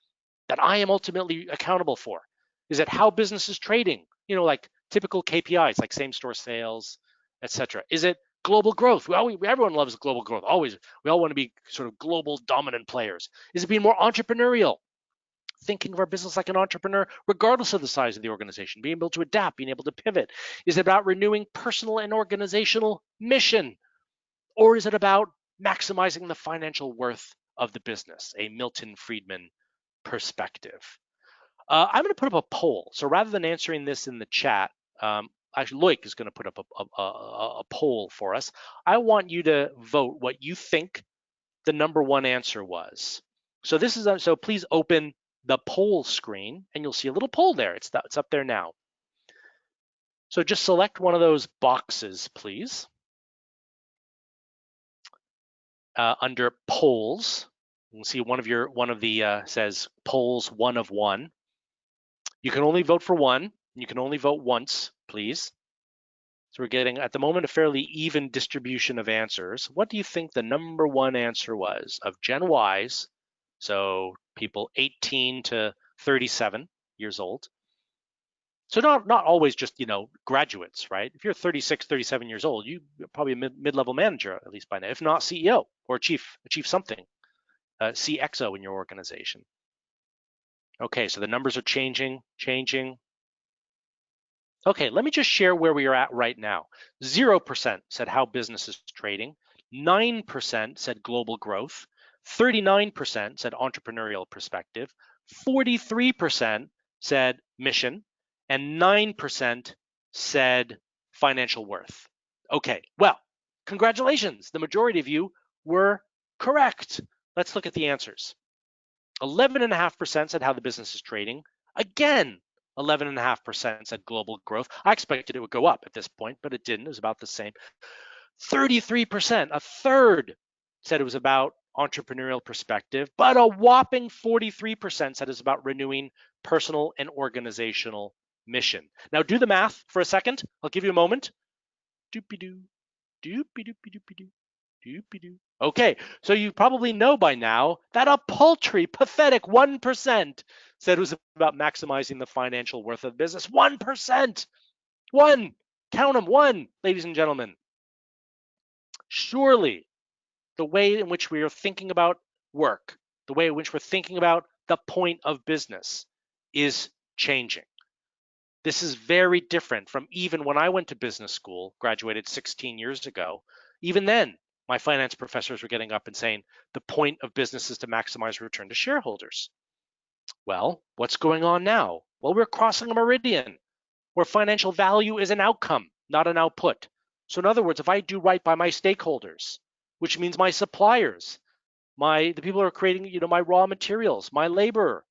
that I am ultimately accountable for? Is it how business is trading? You know, like typical KPIs, like same store sales, etc. Is it global growth? Everyone loves global growth. Always, we all want to be sort of global dominant players. Is it being more entrepreneurial? Thinking of our business like an entrepreneur, regardless of the size of the organization, being able to adapt, being able to pivot. Is it about renewing personal and organizational mission? Or is it about maximizing the financial worth of the business, a Milton Friedman perspective? I'm going to put up a poll. So rather than answering this in the chat, actually Loic is going to put up a poll for us. I want you to vote what you think the number one answer was. So this is so please open the poll screen and you'll see a little poll there. It's up there now. So just select one of those boxes, please. Under polls, you can see one of the says polls 1 of 1. You can only vote for one. You can only vote once, please. So we're getting, at the moment, a fairly even distribution of answers. What do you think the number one answer was of Gen Ys, so people 18 to 37 years old? So not always just, graduates, right? If you're 36, 37 years old, you're probably a mid-level manager, at least by now, if not CEO or chief something, CXO in your organization. Okay, so the numbers are changing. Okay, let me just share where we are at right now. 0% said how business is trading, 9% said global growth, 39% said entrepreneurial perspective, 43% said mission, and 9% said financial worth. Okay, well, congratulations. The majority of you were correct. Let's look at the answers. 11.5% said how the business is trading. Again, 11.5% said global growth. I expected it would go up at this point, but it didn't. It was about the same. 33%, a third, said it was about entrepreneurial perspective, but a whopping 43% said it's about renewing personal and organizational mission. Now do the math for a second. I'll give you a moment. Doopy-doo, doopy-doopy-doopy-doo. Okay, so you probably know by now that a paltry, pathetic 1% said it was about maximizing the financial worth of business. 1%. One. Count them. One, ladies and gentlemen. Surely the way in which we are thinking about work, the way in which we're thinking about the point of business is changing. This is very different from even when I went to business school, graduated 16 years ago. Even then, my finance professors were getting up and saying, the point of business is to maximize return to shareholders. Well, what's going on now? Well, we're crossing a meridian where financial value is an outcome, not an output. So in other words, if I do right by my stakeholders, which means my suppliers, the people who are creating, my raw materials, my labor,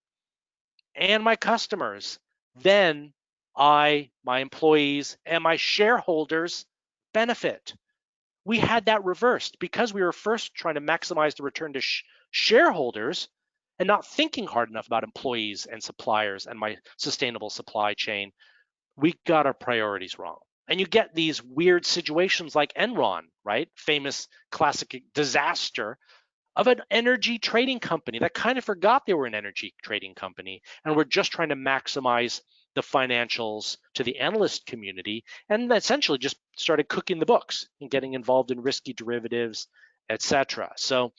and my customers, then my employees, and my shareholders benefit. We had that reversed because we were first trying to maximize the return to shareholders and not thinking hard enough about employees and suppliers and my sustainable supply chain. We got our priorities wrong. And you get these weird situations like Enron, right? Famous classic disaster of an energy trading company that kind of forgot they were an energy trading company and were just trying to maximize the financials to the analyst community, and essentially just started cooking the books and getting involved in risky derivatives, etc. So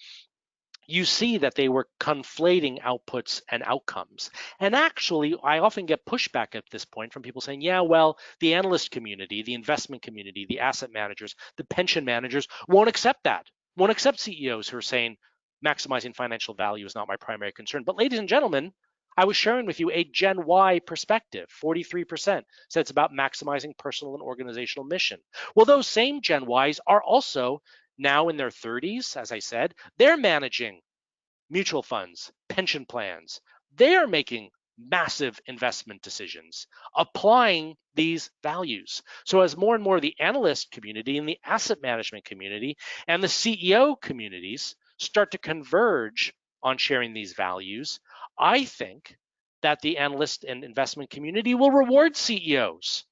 you see that they were conflating outputs and outcomes. And actually, I often get pushback at this point from people saying, yeah, well, the analyst community, the investment community, the asset managers, the pension managers won't accept that, won't accept CEOs who are saying maximizing financial value is not my primary concern. But ladies and gentlemen, I was sharing with you a Gen Y perspective. 43% said it's about maximizing personal and organizational mission. Well, those same Gen Ys are also now in their 30s, as I said. They're managing mutual funds, pension plans. They are making massive investment decisions, applying these values. So as more and more of the analyst community and the asset management community and the CEO communities start to converge on sharing these values, I think that the analyst and investment community will reward CEOs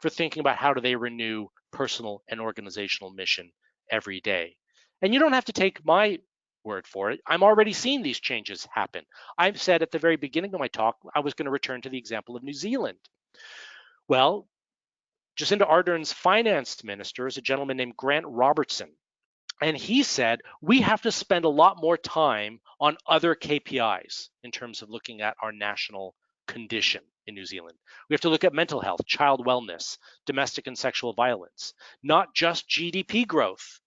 for thinking about how do they renew personal and organizational mission every day. And you don't have to take my word for it. I'm already seeing these changes happen. I've said at the very beginning of my talk, I was going to return to the example of New Zealand. Well, Jacinda Ardern's finance minister is a gentleman named Grant Robertson. And he said, we have to spend a lot more time on other KPIs in terms of looking at our national condition in New Zealand. We have to look at mental health, child wellness, domestic and sexual violence, not just GDP growth,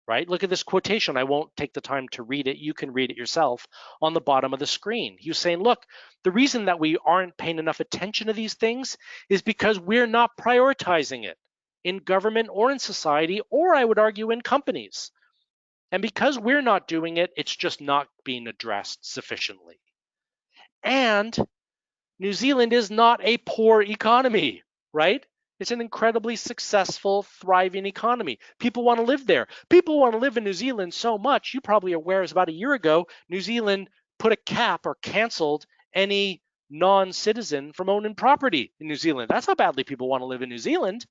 right? Look at this quotation. I won't take the time to read it. You can read it yourself on the bottom of the screen. He was saying, look, the reason that we aren't paying enough attention to these things is because we're not prioritizing it in government or in society, or I would argue in companies. And because we're not doing it, it's just not being addressed sufficiently. And New Zealand is not a poor economy, right? It's an incredibly successful, thriving economy. People want to live there. People want to live in New Zealand so much. You probably are aware, as about a year ago, New Zealand put a cap or canceled any non-citizen from owning property in New Zealand. That's how badly people want to live in New Zealand.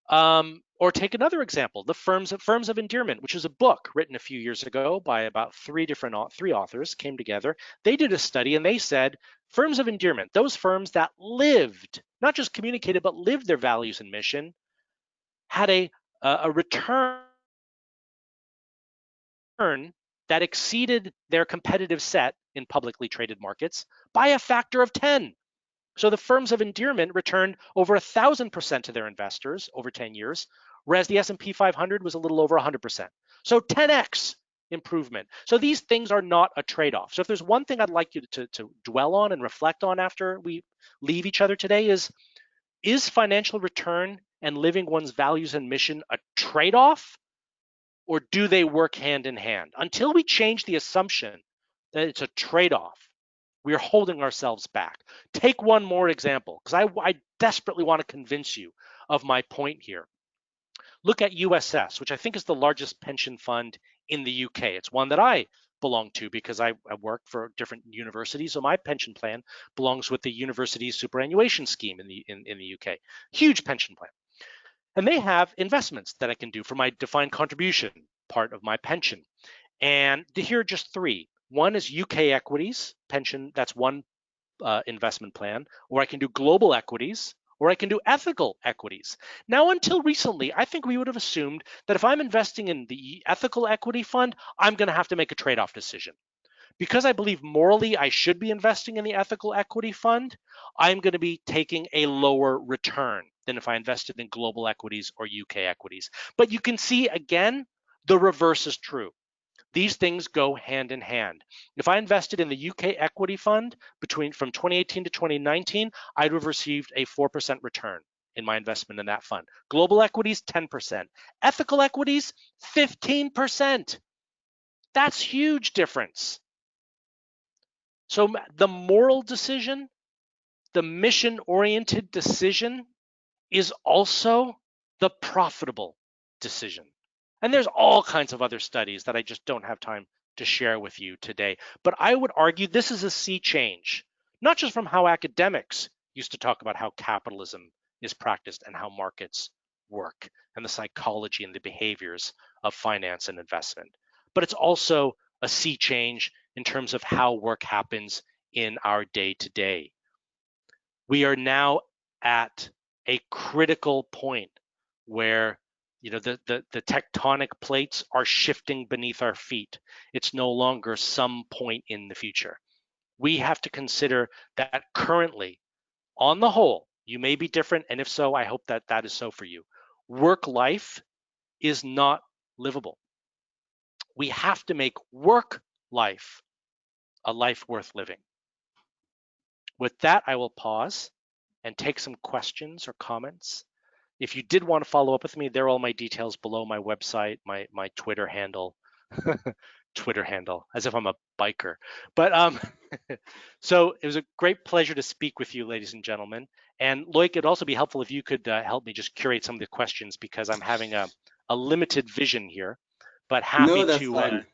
Or take another example, the Firms of Endearment, which is a book written a few years ago by about three authors came together. They did a study and they said firms of endearment, those firms that lived, not just communicated, but lived their values and mission, had a return that exceeded their competitive set in publicly traded markets by a factor of 10. So the firms of endearment returned over 1,000% to their investors over 10 years, whereas the S&P 500 was a little over 100%. So 10x improvement. So these things are not a trade-off. So if there's one thing I'd like you to dwell on and reflect on after we leave each other today is financial return and living one's values and mission a trade-off, or do they work hand in hand? Until we change the assumption that it's a trade-off, we are holding ourselves back. Take one more example, because I desperately want to convince you of my point here. Look at USS, which I think is the largest pension fund in the UK. It's one that I belong to because I work for different universities. So my pension plan belongs with the university superannuation scheme in the UK. Huge pension plan. And they have investments that I can do for my defined contribution part of my pension. And here are just three. One is UK equities pension. That's one investment plan. Or I can do global equities, or I can do ethical equities. Now, until recently, I think we would have assumed that if I'm investing in the ethical equity fund, I'm going to have to make a trade-off decision. Because I believe morally I should be investing in the ethical equity fund, I'm going to be taking a lower return than if I invested in global equities or UK equities. But you can see, again, the reverse is true. These things go hand in hand. If I invested in the UK equity fund from 2018 to 2019, I'd have received a 4% return in my investment in that fund. Global equities, 10%. Ethical equities, 15%. That's huge difference. So the moral decision, the mission-oriented decision is also the profitable decision. And there's all kinds of other studies that I just don't have time to share with you today. But I would argue this is a sea change, not just from how academics used to talk about how capitalism is practiced and how markets work and the psychology and the behaviors of finance and investment, but it's also a sea change in terms of how work happens in our day-to-day. We are now at a critical point where the tectonic plates are shifting beneath our feet. It's no longer some point in the future. We have to consider that currently, on the whole, you may be different, and if so, I hope that that is so for you. Work life is not livable. We have to make work life a life worth living. With that, I will pause and take some questions or comments. If you did want to follow up with me, there are all my details below, my website, my Twitter handle. Twitter handle, as if I'm a biker. But so it was a great pleasure to speak with you, ladies and gentlemen. And Loic, it'd also be helpful if you could help me just curate some of the questions, because I'm having a limited vision here, but happy No, that's to fine.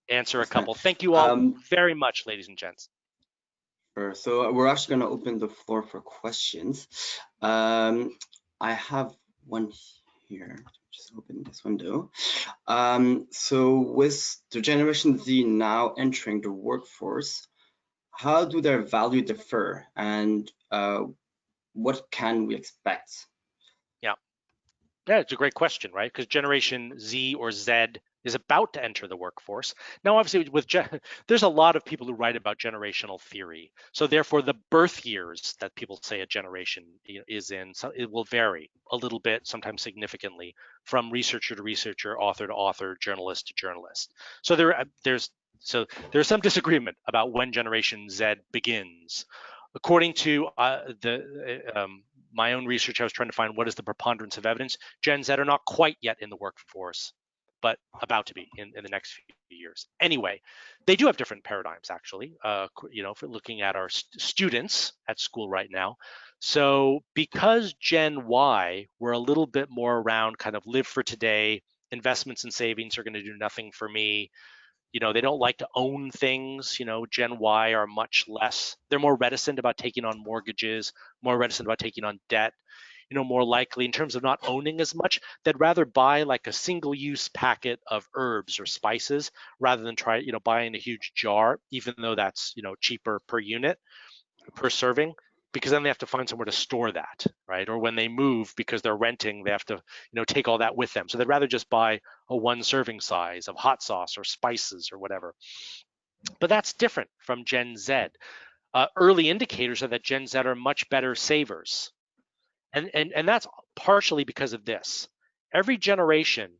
answer a That's fine. couple. Thank you all very much, ladies and gents. Sure. So we're actually going to open the floor for questions. I have one here. Just open this window. So with the Generation Z now entering the workforce, how do their value differ, and what can we expect? Yeah, it's a great question, right? Because Generation Z or Z is about to enter the workforce. Now, obviously, there's a lot of people who write about generational theory. So therefore, the birth years that people say a generation is in, so it will vary a little bit, sometimes significantly, from researcher to researcher, author to author, journalist to journalist. So there's some disagreement about when Generation Z begins. According to my own research, I was trying to find what is the preponderance of evidence. Gen Z are not quite yet in the workforce, but about to be in the next few years. Anyway, they do have different paradigms, actually, for looking at our students at school right now. So because Gen Y were a little bit more around kind of live for today, investments and savings are going to do nothing for me. They don't like to own things. Gen Y are much less, they're more reticent about taking on mortgages, more reticent about taking on debt, more likely in terms of not owning as much. They'd rather buy like a single use packet of herbs or spices rather than try, buying a huge jar, even though that's, cheaper per unit, per serving, because then they have to find somewhere to store that, right? Or when they move, because they're renting, they have to, take all that with them. So they'd rather just buy a one serving size of hot sauce or spices or whatever. But that's different from Gen Z. Early indicators are that Gen Z are much better savers. And that's partially because of this. Every generation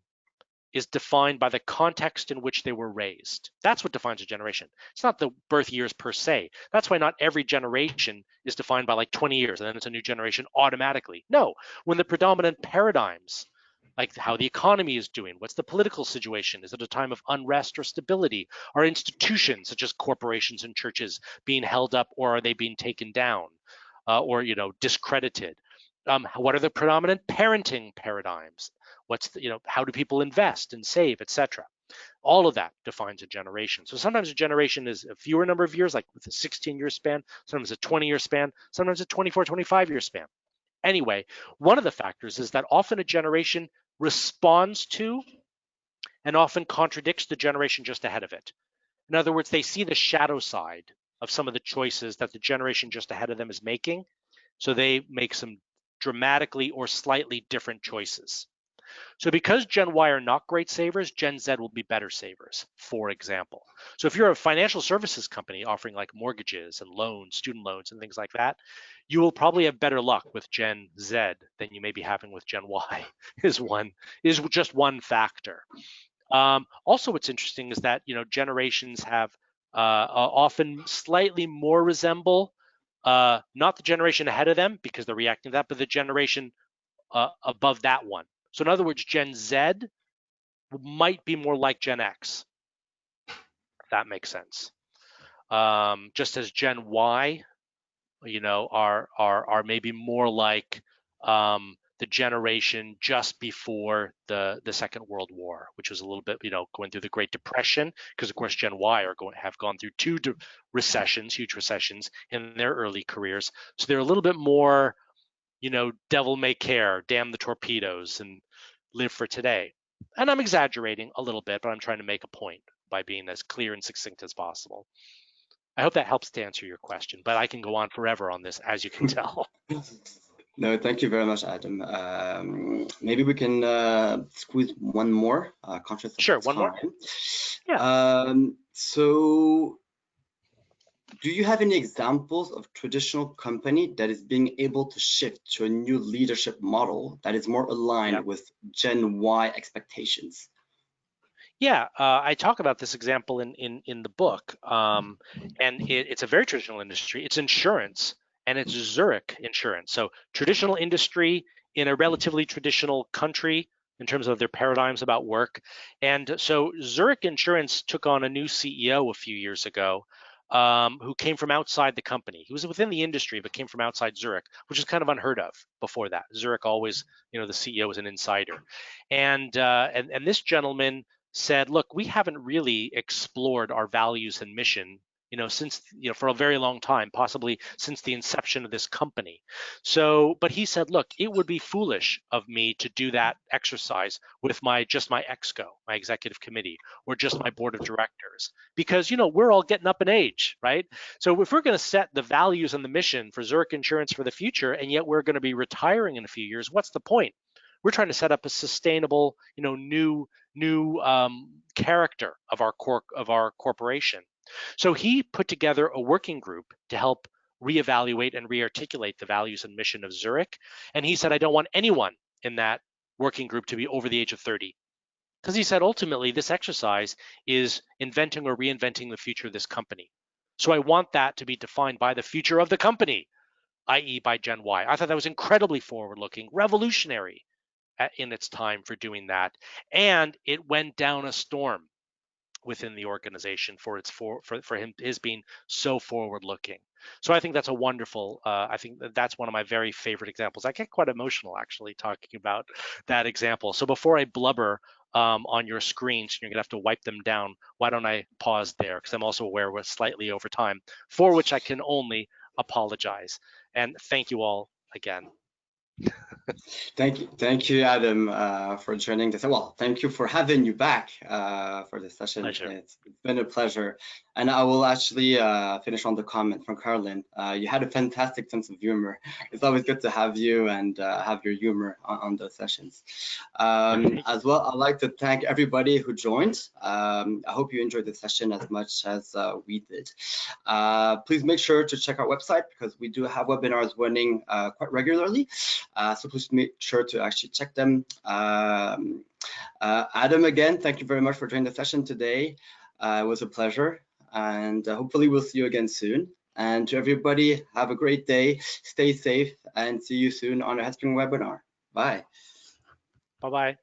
is defined by the context in which they were raised. That's what defines a generation. It's not the birth years per se. That's why not every generation is defined by like 20 years and then it's a new generation automatically. No, when the predominant paradigms, like how the economy is doing, what's the political situation, is it a time of unrest or stability? Are institutions such as corporations and churches being held up, or are they being taken down or discredited? What are the predominant parenting paradigms? How do people invest and save, etc.? All of that defines a generation. So sometimes a generation is a fewer number of years, like with a 16-year span, sometimes a 20-year span, sometimes a 24, 25-year span. Anyway, one of the factors is that often a generation responds to and often contradicts the generation just ahead of it. In other words, they see the shadow side of some of the choices that the generation just ahead of them is making. So they make some dramatically or slightly different choices. So because Gen Y are not great savers, Gen Z will be better savers, for example. So if you're a financial services company offering like mortgages and loans, student loans and things like that, you will probably have better luck with Gen Z than you may be having with Gen Y is just one factor. Also, what's interesting is that generations have often slightly more resemble not the generation ahead of them because they're reacting to that, but the generation above that one. So in other words, Gen Z might be more like Gen X, if that makes sense. Just as Gen Y, are maybe more like the generation just before the Second World War, which was a little bit, going through the Great Depression, because of course Gen Y have gone through two recessions, huge recessions in their early careers. So they're a little bit more, devil may care, damn the torpedoes, and live for today. And I'm exaggerating a little bit, but I'm trying to make a point by being as clear and succinct as possible. I hope that helps to answer your question, but I can go on forever on this, as you can tell. No, thank you very much, Adam. Maybe we can squeeze one more, conscious of Sure, the one more. time. Yeah. So do you have any examples of traditional company that is being able to shift to a new leadership model that is more aligned with Gen Y expectations? Yeah, I talk about this example in the book, and it's a very traditional industry. It's insurance, and it's Zurich insurance. So traditional industry in a relatively traditional country in terms of their paradigms about work. And so Zurich insurance took on a new CEO a few years ago, who came from outside the company. He was within the industry, but came from outside Zurich, which is kind of unheard of before that. Zurich always, the CEO was an insider, and this gentleman said, look, we haven't really explored our values and mission, since, for a very long time, possibly since the inception of this company. So, but he said, look, it would be foolish of me to do that exercise with my exco, my executive committee, or just my board of directors, because, we're all getting up in age, right? So if we're going to set the values and the mission for Zurich Insurance for the future, and yet we're going to be retiring in a few years, what's the point? We're trying to set up a sustainable, new character of our corporation. So he put together a working group to help reevaluate and rearticulate the values and mission of Zurich. And he said, I don't want anyone in that working group to be over the age of 30. Because he said, ultimately, this exercise is inventing or reinventing the future of this company. So I want that to be defined by the future of the company, i.e. by Gen Y. I thought that was incredibly forward-looking, revolutionary in its time for doing that. And it went down a storm within the organization for his being so forward looking. So I think that's a wonderful, I think that's one of my very favorite examples. I get quite emotional actually talking about that example. So before I blubber on your screens, you're gonna have to wipe them down. Why don't I pause there? Because I'm also aware we're slightly over time, for which I can only apologize. And thank you all again. Thank you, Adam, for joining this. Well, thank you for having you back for this session. Pleasure. It's been a pleasure. And I will actually finish on the comment from Carlin. You had a fantastic sense of humor. It's always good to have you and have your humor on those sessions. As well, I'd like to thank everybody who joined. I hope you enjoyed the session as much as we did. Please make sure to check our website because we do have webinars running quite regularly. So please make sure to actually check them. Adam, again, thank you very much for joining the session today. It was a pleasure, and hopefully we'll see you again soon. And to everybody, have a great day, stay safe, and see you soon on our Headspring webinar. Bye. Bye-bye.